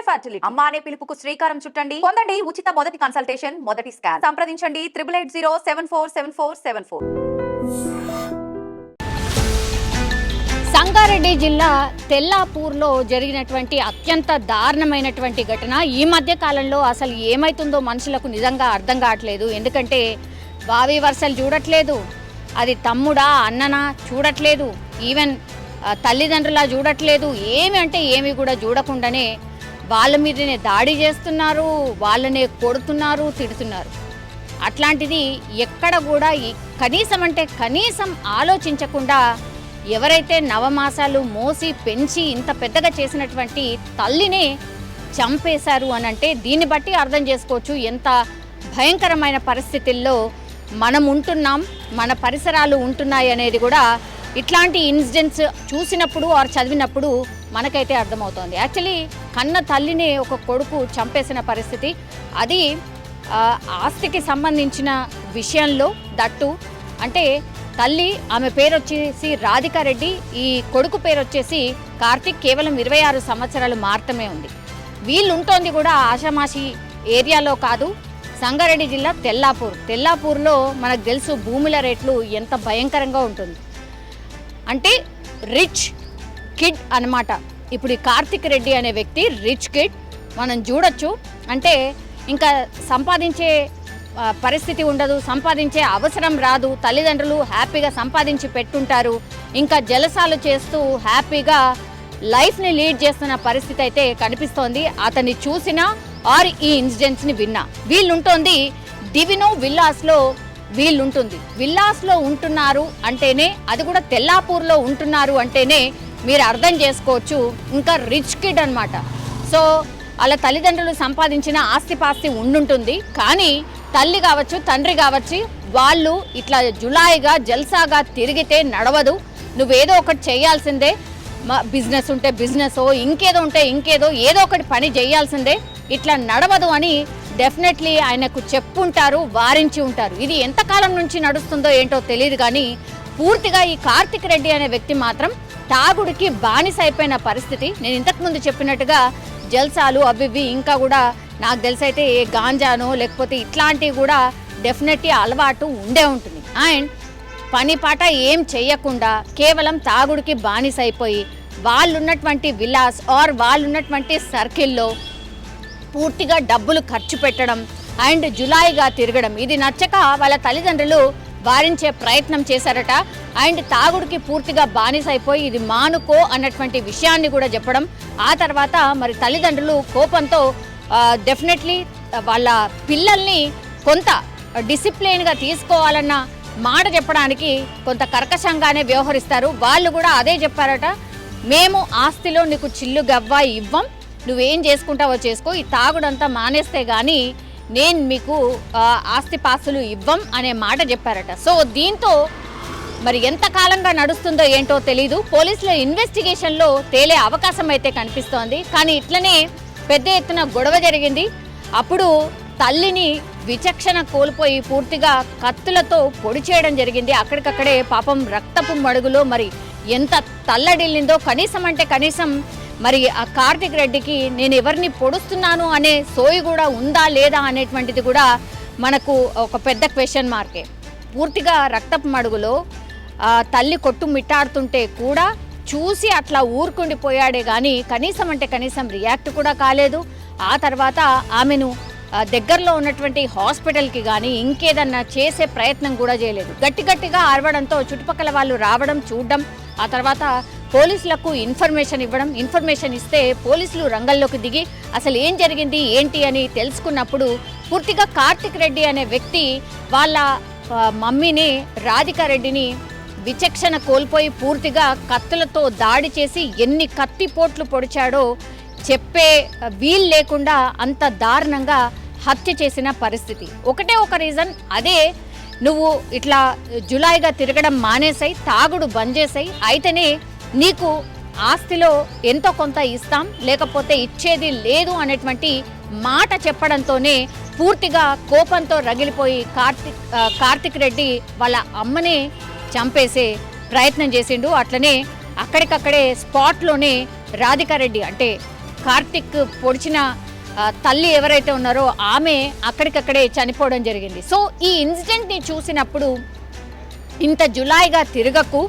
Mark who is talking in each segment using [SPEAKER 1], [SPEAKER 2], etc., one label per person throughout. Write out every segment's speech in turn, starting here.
[SPEAKER 1] Fertility అమ్మా అనే పిలుపుకు శ్రీకారం చుట్టండి. పొందండి ఉచిత మొదటి కన్సల్టేషన్, మొదటి స్కాన్. సంప్రదించండి 8880744474.
[SPEAKER 2] సంగారెడ్డి జిల్లా తెల్లాపూర్లో జరిగినటువంటి అత్యంత దారుణమైనటువంటి ఘటన. ఈ మధ్య కాలంలో అసలు ఏమైతుందో మనుషులకు నిజంగా అర్థం కావట్లేదు. ఎందుకంటే బావి వరుసలు చూడట్లేదు, అది తమ్ముడా అన్ననా చూడట్లేదు, ఈవెన్ తల్లిదండ్రులా చూడట్లేదు, ఏమి అంటే ఏమి కూడా చూడకుండానే వాళ్ళ మీదనే దాడి చేస్తున్నారు, వాళ్ళనే కొడుతున్నారు, తిడుతున్నారు. అట్లాంటిది ఎక్కడ కూడా కనీసం అంటే కనీసం ఆలోచించకుండా ఎవరైతే నవమాసాలు మోసి పెంచి ఇంత పెద్దగా చేసినటువంటి తల్లినే చంపేశారు అని అంటే దీన్ని బట్టి అర్థం చేసుకోవచ్చు ఎంత భయంకరమైన పరిస్థితుల్లో మనం ఉంటున్నాం, మన పరిసరాలు ఉంటున్నాయి అనేది కూడా ఇట్లాంటి ఇన్సిడెంట్స్ చూసినప్పుడు ఆర్ చదివినప్పుడు మనకైతే అర్థమవుతోంది. యాక్చువల్లీ కన్న తల్లిని ఒక కొడుకు చంపేసిన పరిస్థితి, అది ఆస్తికి సంబంధించిన విషయంలో దట్టు. అంటే తల్లి, ఆమె పేరు వచ్చేసి రాధికారెడ్డి, ఈ కొడుకు పేరు వచ్చేసి కార్తిక్, కేవలం 26 సంవత్సరాలు మాత్రమే ఉంది. వీళ్ళు ఉంటోంది కూడా ఆషామాషి ఏరియాలో కాదు, సంగారెడ్డి జిల్లా తెల్లాపూర్లో మనకు తెలుసు భూముల రేట్లు ఎంత భయంకరంగా ఉంటుంది. అంటే రిచ్ కిడ్ అన్నమాట. ఇప్పుడు ఈ కార్తిక్ రెడ్డి అనే వ్యక్తి రిచ్ కిడ్ మనం చూడొచ్చు. అంటే ఇంకా సంపాదించే పరిస్థితి ఉండదు, సంపాదించే అవసరం రాదు, తల్లిదండ్రులు హ్యాపీగా సంపాదించి పెట్టుంటారు, ఇంకా జలసాలు చేస్తూ హ్యాపీగా లైఫ్ని లీడ్ చేస్తున్న పరిస్థితి అయితే కనిపిస్తోంది. అతన్ని చూసినా ఆర్ ఈ ఇన్సిడెంట్స్ని విన్నా. వీళ్ళుంటోంది డివినో విల్లాస్లో, వీళ్ళుంటుంది విల్లాస్లో ఉంటున్నారు అంటేనే, అది కూడా తెల్లాపూర్లో ఉంటున్నారు అంటేనే మీరు అర్థం చేసుకోవచ్చు ఇంకా రిచ్ కిడ్ అనమాట. సో వాళ్ళ తల్లిదండ్రులు సంపాదించిన ఆస్తిపాస్తి ఉండుంటుంది, కానీ తల్లి కావచ్చు తండ్రి కావచ్చు వాళ్ళు ఇట్లా జులాయిగా జల్సాగా తిరిగితే నడవదు, నువ్వేదో ఒకటి చేయాల్సిందే, బిజినెస్ ఉంటే బిజినెస్, ఇంకేదో ఉంటే ఇంకేదో, ఏదో ఒకటి పని చేయాల్సిందే, ఇట్లా నడవదు అని డెఫినెట్లీ ఆయనకు చెప్పుంటారు, వారించి ఉంటారు. ఇది ఎంతకాలం నుంచి నడుస్తుందో ఏంటో తెలియదు, కానీ పూర్తిగా ఈ కార్తిక్ రెడ్డి అనే వ్యక్తి మాత్రం తాగుడికి బానిస అయిపోయిన పరిస్థితి. నేను ఇంతకుముందు చెప్పినట్టుగా జల్సాలు అవి ఇంకా కూడా నాకు తెలిసైతే ఏ గాంజానో లేకపోతే ఇట్లాంటివి కూడా డెఫినెట్లీ అలవాటు ఉండే ఉంటుంది. అండ్ పని పాట ఏం చెయ్యకుండా కేవలం తాగుడికి బానిస అయిపోయి వాళ్ళున్నటువంటి విలాస్ ఆర్ వాళ్ళున్నటువంటి సర్కిల్లో పూర్తిగా డబ్బులు ఖర్చు పెట్టడం అండ్ జులాయిగా తిరగడం, ఇది నచ్చక వాళ్ళ తల్లిదండ్రులు వారించే ప్రయత్నం చేశారట. అండ్ తాగుడికి పూర్తిగా బానిస అయిపోయి ఇది మానుకో అన్నటువంటి విషయాన్ని కూడా చెప్పడం. ఆ తర్వాత మరి తల్లిదండ్రులు కోపంతో డెఫినెట్లీ వాళ్ళ పిల్లల్ని కొంత డిసిప్లిన్గా తీసుకోవాలన్న మాట చెప్పడానికి కొంత కర్కశంగానే వ్యవహరిస్తారు. వాళ్ళు కూడా అదే చెప్పారట, మేము ఆస్తిలో నీకు చిల్లు గవ్వ ఇవ్వం, నువ్వేం చేసుకుంటావో చేసుకో, ఈ తాగుడంతా మానేస్తే కానీ నేను మీకు ఆస్తిపాస్తులు ఇవ్వం అనే మాట చెప్పారట. సో దీంతో మరి ఎంతకాలంగా నడుస్తుందో ఏంటో తెలీదు. పోలీసుల ఇన్వెస్టిగేషన్లో తేలే అవకాశం అయితే కనిపిస్తోంది. కానీ ఇట్లనే పెద్ద ఎత్తున గొడవ జరిగింది. అప్పుడు తల్లిని విచక్షణ కోల్పోయి పూర్తిగా కత్తులతో పొడి చేయడం జరిగింది. అక్కడికక్కడే పాపం రక్తపు మడుగులో మరి ఎంత తల్లడిల్లిందో. కనీసం అంటే కనీసం మరి ఆ కార్తిక్ రెడ్డికి నేను ఎవరిని పొడుస్తున్నాను అనే సోయి కూడా ఉందా లేదా అనేటువంటిది కూడా మనకు ఒక పెద్ద క్వశ్చన్ మార్కే. పూర్తిగా రక్తపు మడుగులో తల్లి కొట్టు మిట్టాడుతుంటే కూడా చూసి అట్లా ఊరుకుండిపోయాడే కానీ కనీసం అంటే కనీసం రియాక్ట్ కూడా కాలేదు. ఆ తర్వాత ఆమెను దగ్గరలో ఉన్నటువంటి హాస్పిటల్కి కానీ ఇంకేదన్నా చేసే ప్రయత్నం కూడా చేయలేదు. గట్టిగా అరవడంతో చుట్టుపక్కల వాళ్ళు రావడం చూడడం, ఆ తర్వాత పోలీసులకు ఇన్ఫర్మేషన్ ఇవ్వడం. ఇన్ఫర్మేషన్ ఇస్తే పోలీసులు రంగంలోకి దిగి అసలు ఏం జరిగింది ఏంటి అని తెలుసుకున్నప్పుడు పూర్తిగా కార్తిక్ రెడ్డి అనే వ్యక్తి వాళ్ళ మమ్మీని రాధికారెడ్డిని విచక్షణ కోల్పోయి పూర్తిగా కత్తులతో దాడి చేసి ఎన్ని కత్తిపోట్లు పొడిచాడో చెప్పే వీలు లేకుండా అంత దారుణంగా హత్య చేసిన పరిస్థితి. ఒకటే ఒక రీజన్, అదే నువ్వు ఇట్లా జులాయిగా తిరగడం మానేసాయి, తాగుడు బంద్ చేసాయి, అయితేనే నీకు ఆస్తిలో ఎంతో కొంత ఇస్తాం, లేకపోతే ఇచ్చేది లేదు అనేటువంటి మాట చెప్పడంతోనే పూర్తిగా కోపంతో రగిలిపోయి కార్తిక్ రెడ్డి వాళ్ళ అమ్మనే చంపేసే ప్రయత్నం చేసిండు. అట్లనే అక్కడికక్కడే స్పాట్లోనే రాధికారెడ్డి అంటే కార్తిక్ పొడిచిన తల్లి ఎవరైతే ఉన్నారో ఆమె అక్కడికక్కడే చనిపోవడం జరిగింది. సో ఈ ఇన్సిడెంట్ని చూసినప్పుడు ఇంత జులాయిగా తిరగకు,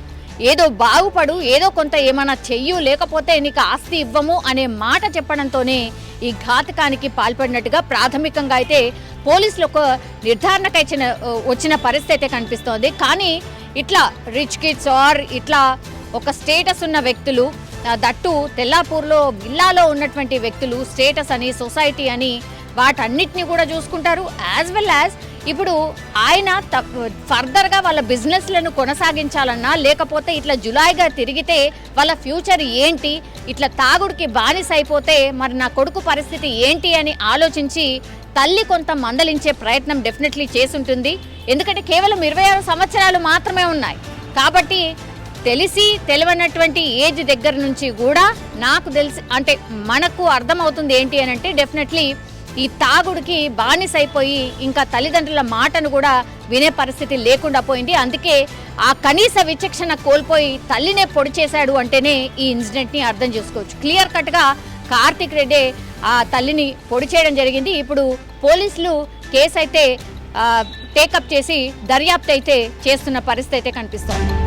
[SPEAKER 2] ఏదో బాగుపడు, ఏదో కొంత ఏమైనా చెయ్యు, లేకపోతే నీకు ఆస్తి ఇవ్వము అనే మాట చెప్పడంతోనే ఈ ఘాతకానికి పాల్పడినట్టుగా ప్రాథమికంగా అయితే పోలీసులు ఒక నిర్ధారణకు వచ్చిన పరిస్థితి అయితే కనిపిస్తోంది. కానీ ఇట్లా రిచ్ కిడ్స్ ఆర్ ఇట్లా ఒక స్టేటస్ ఉన్న వ్యక్తులు, దట్టు తెల్లాపూర్లో విల్లాలో ఉన్నటువంటి వ్యక్తులు స్టేటస్ అని, సొసైటీ అని వాటన్నిటిని కూడా చూసుకుంటారు. యాజ్ వెల్ యాజ్ ఇప్పుడు ఆయన ఫర్దర్గా వాళ్ళ బిజినెస్లను కొనసాగించాలన్నా, లేకపోతే ఇట్లా జులాయిగా తిరిగితే వాళ్ళ ఫ్యూచర్ ఏంటి, ఇట్లా తాగుడికి బానిస అయిపోతే మరి నా కొడుకు పరిస్థితి ఏంటి అని ఆలోచించి తల్లి కొంత మందలించే ప్రయత్నం డెఫినెట్లీ చేసుంటుంది. ఎందుకంటే కేవలం 26 సంవత్సరాలు మాత్రమే ఉన్నాయి కాబట్టి తెలిసి తెలియనటువంటి ఏజ్ దగ్గర నుంచి కూడా నాకు తెలిసి అంటే మనకు అర్థమవుతుంది ఏంటి అని అంటే డెఫినెట్లీ ఈ తాగుడికి బానిస అయిపోయి ఇంకా తల్లిదండ్రుల మాటను కూడా వినే పరిస్థితి లేకుండా పోయింది. అందుకే ఆ కనీస విచక్షణ కోల్పోయి తల్లినే పొడి చేశాడు అంటేనే ఈ ఇన్సిడెంట్ని అర్థం చేసుకోవచ్చు. క్లియర్ కట్గా కార్తిక్ రెడ్డి ఆ తల్లిని పొడి చేయడం జరిగింది. ఇప్పుడు పోలీసులు కేసు అయితే టేకప్ చేసి దర్యాప్తు అయితే చేస్తున్న పరిస్థితి అయితే కనిపిస్తోంది.